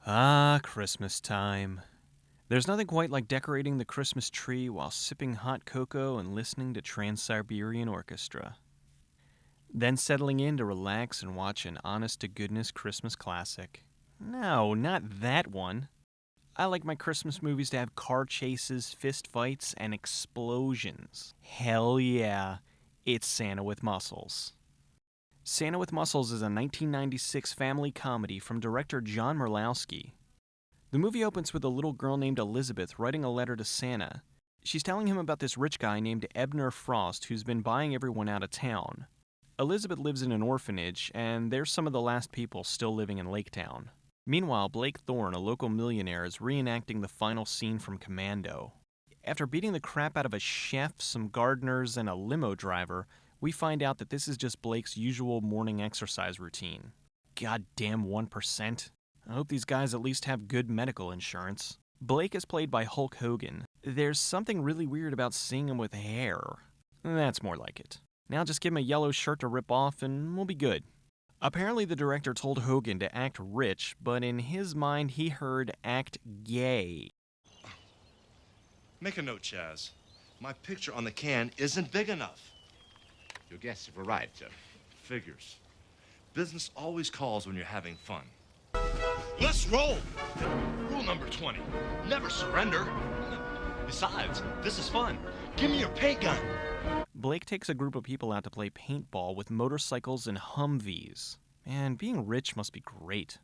Ah, Christmas time. There's nothing quite like decorating the Christmas tree while sipping hot cocoa and listening to Trans-Siberian Orchestra. Then settling in to relax and watch an honest-to-goodness Christmas classic. No, not that one. I like my Christmas movies to have car chases, fist fights, and explosions. Hell yeah, it's Santa with Muscles. Santa with Muscles is a 1996 family comedy from director John Merlowski. The movie opens with a little girl named Elizabeth writing a letter to Santa. She's telling him about this rich guy named Ebner Frost who's been buying everyone out of town. Elizabeth lives in an orphanage, and they're some of the last people still living in Lake Town. Meanwhile, Blake Thorne, a local millionaire, is reenacting the final scene from Commando. After beating the crap out of a chef, some gardeners, and a limo driver, we find out that this is just Blake's usual morning exercise routine. Goddamn 1%. I hope these guys at least have good medical insurance. Blake is played by Hulk Hogan. There's something really weird about seeing him with hair. That's more like it. Now just give him a yellow shirt to rip off and we'll be good. Apparently the director told Hogan to act rich, but in his mind he heard act gay. Make a note, Chaz. My picture on the can isn't big enough. Your guests have arrived, sir. Figures. Business always calls when you're having fun. Let's roll! Rule number 20. Never surrender. Besides, this is fun. Give me your paint gun. Blake takes a group of people out to play paintball with motorcycles and Humvees. Man, being rich must be great.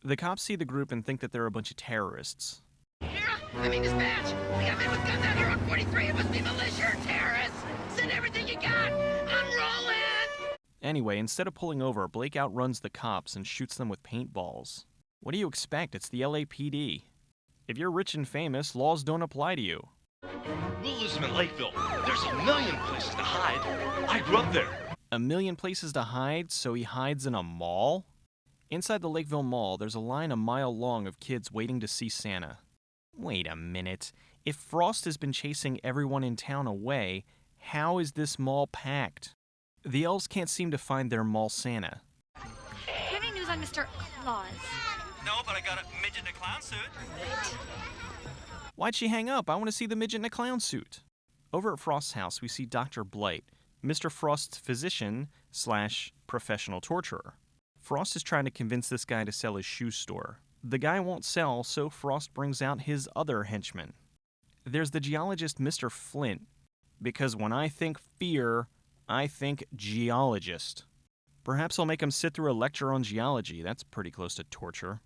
The cops see the group and think that they're a bunch of terrorists. Dispatch! We got men with guns out here on 43. It must be militia or terrorists! Send everything you got! I'm rolling! Anyway, instead of pulling over, Blake outruns the cops and shoots them with paintballs. What do you expect? It's the LAPD. If you're rich and famous, laws don't apply to you. We'll lose him in Lakeville. There's a million places to hide. I grew up there. A million places to hide, so he hides in a mall? Inside the Lakeville Mall, there's a line a mile long of kids waiting to see Santa. Wait a minute. If Frost has been chasing everyone in town away, how is this mall packed? The elves can't seem to find their mall Santa. Do you have any news on Mr. Claus? No, but I got a midget in a clown suit. Why'd she hang up? I want to see the midget in a clown suit. Over at Frost's house, we see Dr. Blight, Mr. Frost's physician / professional torturer. Frost is trying to convince this guy to sell his shoe store. The guy won't sell, so Frost brings out his other henchman. There's the geologist Mr. Flint, because when I think fear, I think geologist. Perhaps I'll make him sit through a lecture on geology. That's pretty close to torture.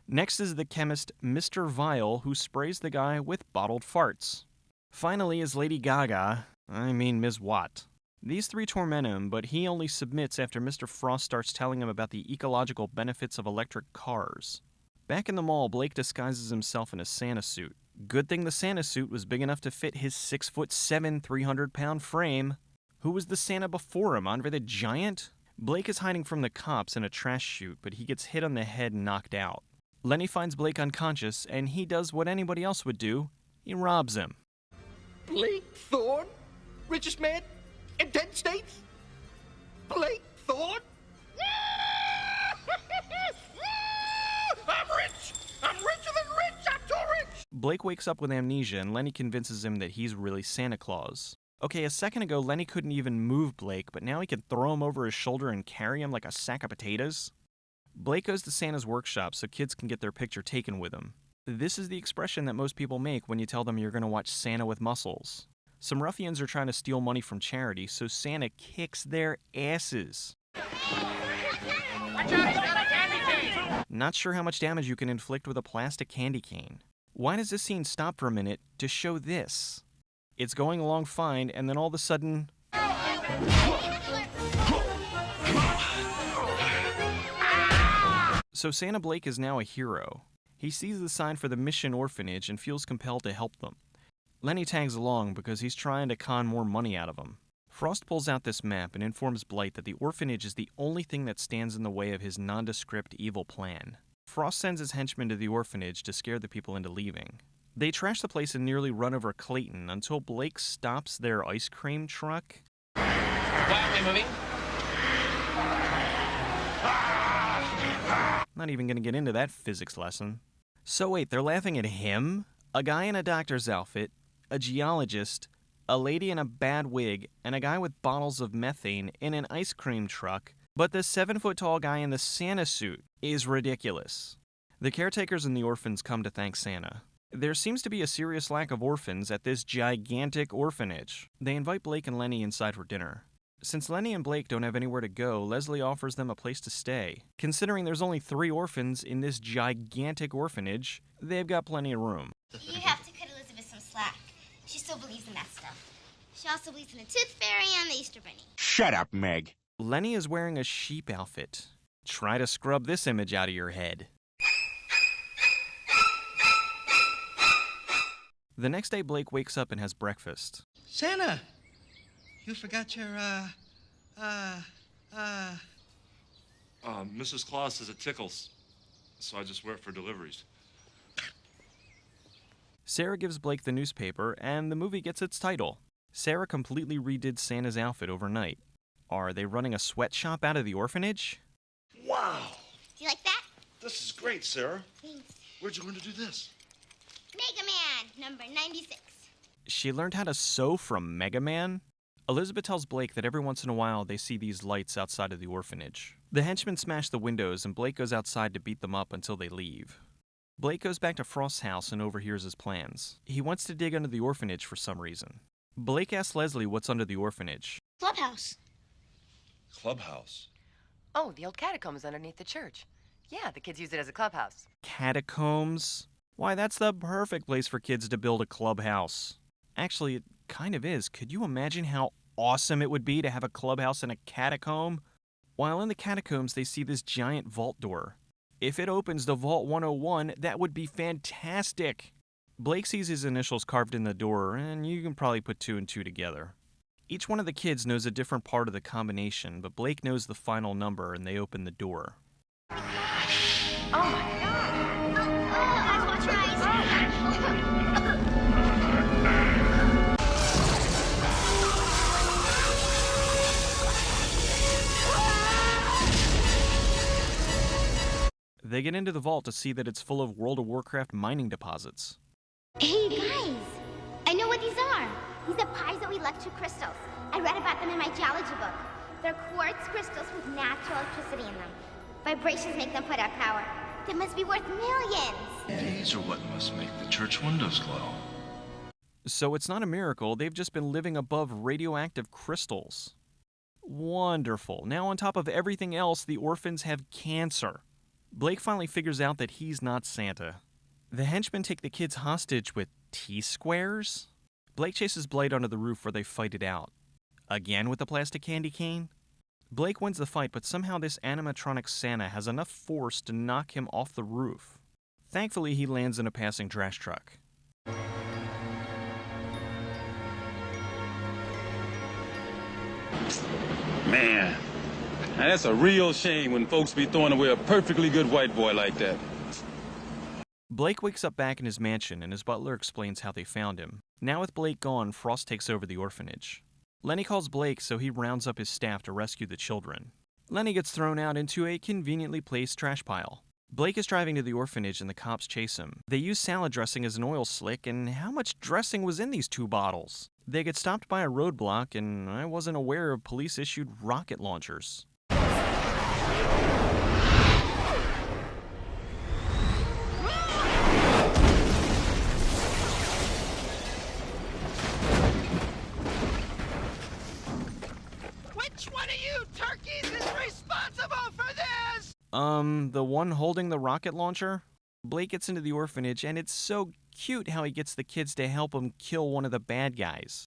Next is the chemist Mr. Vile, who sprays the guy with bottled farts. Finally is Lady Gaga, Ms. Watt. These three torment him, but he only submits after Mr. Frost starts telling him about the ecological benefits of electric cars. Back in the mall, Blake disguises himself in a Santa suit. Good thing the Santa suit was big enough to fit his 6'7", 300-pound frame. Who was the Santa before him, Andre the Giant? Blake is hiding from the cops in a trash chute, but he gets hit on the head and knocked out. Lenny finds Blake unconscious, and he does what anybody else would do. He robs him. Blake Thorne? Richest man in 10 states? Blake Thorne? I'm rich! I'm richer than rich! I'm too rich! Blake wakes up with amnesia, and Lenny convinces him that he's really Santa Claus. Okay, a second ago, Lenny couldn't even move Blake, but now he can throw him over his shoulder and carry him like a sack of potatoes. Blake goes to Santa's workshop so kids can get their picture taken with him. This is the expression that most people make when you tell them you're going to watch Santa with Muscles. Some ruffians are trying to steal money from charity, so Santa kicks their asses. Watch out, he's got a candy cane! Not sure how much damage you can inflict with a plastic candy cane. Why does this scene stop for a minute to show this? It's going along fine, and then all of a sudden... So Santa Blake is now a hero. He sees the sign for the Mission Orphanage and feels compelled to help them. Lenny tags along because he's trying to con more money out of him. Frost pulls out this map and informs Blight that the orphanage is the only thing that stands in the way of his nondescript evil plan. Frost sends his henchmen to the orphanage to scare the people into leaving. They trash the place and nearly run over Clayton until Blake stops their ice cream truck. Quietly moving. Not even gonna get into that physics lesson. So wait, they're laughing at him? A guy in a doctor's outfit, a geologist, a lady in a bad wig, and a guy with bottles of methane in an ice cream truck, but the 7-foot-tall guy in the Santa suit is ridiculous. The caretakers and the orphans come to thank Santa. There seems to be a serious lack of orphans at this gigantic orphanage. They invite Blake and Lenny inside for dinner. Since Lenny and Blake don't have anywhere to go, Leslie offers them a place to stay. Considering there's only 3 orphans in this gigantic orphanage, they've got plenty of room. You have to cut Elizabeth some slack. She still believes in that stuff. She also believes in the Tooth Fairy and the Easter Bunny. Shut up, Meg. Lenny is wearing a sheep outfit. Try to scrub this image out of your head. The next day, Blake wakes up and has breakfast. Santa, you forgot your, Mrs. Claus says it tickles, so I just wear it for deliveries. Sarah gives Blake the newspaper, and the movie gets its title. Sarah completely redid Santa's outfit overnight. Are they running a sweatshop out of the orphanage? Wow! Do you like that? This is great, Sarah. Thanks. Where'd you learn to do this? Mega Man, number 96. She learned how to sew from Mega Man? Elizabeth tells Blake that every once in a while they see these lights outside of the orphanage. The henchmen smash the windows, and Blake goes outside to beat them up until they leave. Blake goes back to Frost's house and overhears his plans. He wants to dig under the orphanage for some reason. Blake asks Leslie what's under the orphanage. Clubhouse. Clubhouse. Oh, the old catacombs underneath the church. Yeah, the kids use it as a clubhouse. Catacombs? Why, that's the perfect place for kids to build a clubhouse. Actually, it kind of is. Could you imagine how awesome it would be to have a clubhouse in a catacomb? While in the catacombs, they see this giant vault door. If it opens to Vault 101, that would be fantastic. Blake sees his initials carved in the door, and you can probably put 2 and 2 together. Each one of the kids knows a different part of the combination, but Blake knows the final number, and they open the door. Oh my God! Watch your eyes. They get into the vault to see that it's full of World of Warcraft mining deposits. Hey, guys. I know what these are. These are piezoelectric crystals. I read about them in my geology book. They're quartz crystals with natural electricity in them. Vibrations make them put out power. They must be worth millions. These are what must make the church windows glow. So it's not a miracle, they've just been living above radioactive crystals. Wonderful. Now on top of everything else, the orphans have cancer. Blake finally figures out that he's not Santa. The henchmen take the kids hostage with T-squares? Blake chases Blight onto the roof where they fight it out. Again with the plastic candy cane? Blake wins the fight, but somehow this animatronic Santa has enough force to knock him off the roof. Thankfully, he lands in a passing trash truck. Man, now that's a real shame when folks be throwing away a perfectly good white boy like that. Blake wakes up back in his mansion, and his butler explains how they found him. Now with Blake gone, Frost takes over the orphanage. Lenny calls Blake, so he rounds up his staff to rescue the children. Lenny gets thrown out into a conveniently placed trash pile. Blake is driving to the orphanage, and the cops chase him. They use salad dressing as an oil slick, and how much dressing was in these 2 bottles? They get stopped by a roadblock, and I wasn't aware of police-issued rocket launchers. Which one of you turkeys is responsible for this? The one holding the rocket launcher? Blake gets into the orphanage, and it's so cute how he gets the kids to help him kill one of the bad guys.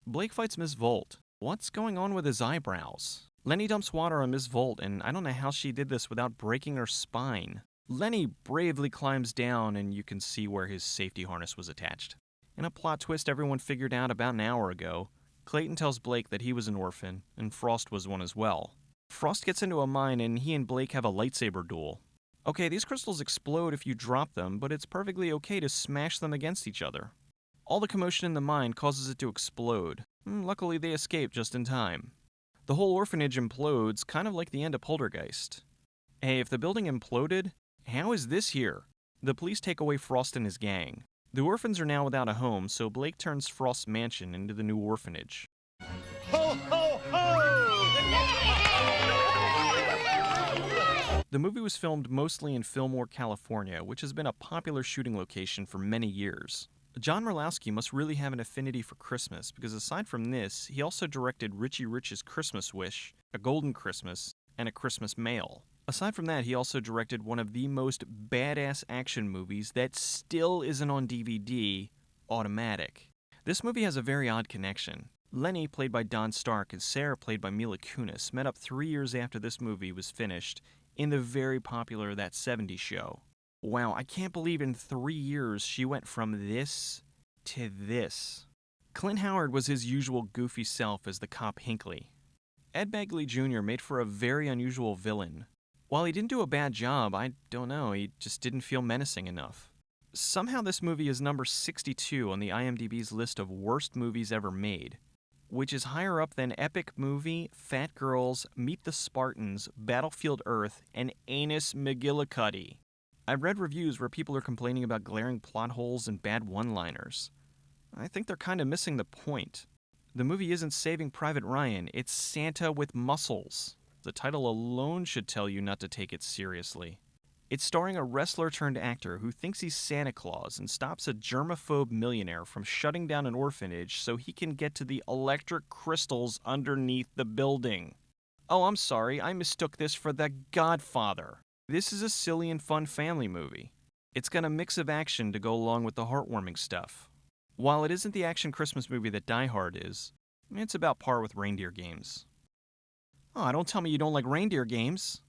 Blake fights Miss Volt. What's going on with his eyebrows? Lenny dumps water on Miss Volt, and I don't know how she did this without breaking her spine. Lenny bravely climbs down, and you can see where his safety harness was attached. In a plot twist everyone figured out about an hour ago, Clayton tells Blake that he was an orphan, and Frost was one as well. Frost gets into a mine, and he and Blake have a lightsaber duel. Okay, these crystals explode if you drop them, but it's perfectly okay to smash them against each other. All the commotion in the mine causes it to explode. Luckily, they escape just in time. The whole orphanage implodes, kind of like the end of Poltergeist. Hey, if the building imploded, how is this here? The police take away Frost and his gang. The orphans are now without a home, so Blake turns Frost's mansion into the new orphanage. Ho, ho, ho! The movie was filmed mostly in Fillmore, California, which has been a popular shooting location for many years. John Merlowski must really have an affinity for Christmas, because aside from this, he also directed Richie Rich's Christmas Wish, A Golden Christmas, and A Christmas Mail. Aside from that, he also directed one of the most badass action movies that still isn't on DVD, Automatic. This movie has a very odd connection. Lenny, played by Don Stark, and Sarah, played by Mila Kunis, met up 3 years after this movie was finished in the very popular That 70s Show. Wow, I can't believe in 3 years she went from this to this. Clint Howard was his usual goofy self as the cop Hinckley. Ed Begley Jr. made for a very unusual villain. While he didn't do a bad job, I don't know, he just didn't feel menacing enough. Somehow this movie is number 62 on the IMDb's list of worst movies ever made, which is higher up than Epic Movie, Fat Girls, Meet the Spartans, Battlefield Earth, and Anus McGillicuddy. I've read reviews where people are complaining about glaring plot holes and bad one-liners. I think they're kind of missing the point. The movie isn't Saving Private Ryan, it's Santa with muscles. The title alone should tell you not to take it seriously. It's starring a wrestler-turned-actor who thinks he's Santa Claus and stops a germaphobe millionaire from shutting down an orphanage so he can get to the electric crystals underneath the building. Oh, I'm sorry, I mistook this for The Godfather. This is a silly and fun family movie. It's got a mix of action to go along with the heartwarming stuff. While it isn't the action Christmas movie that Die Hard is, it's about par with Reindeer Games. Oh, don't tell me you don't like Reindeer Games.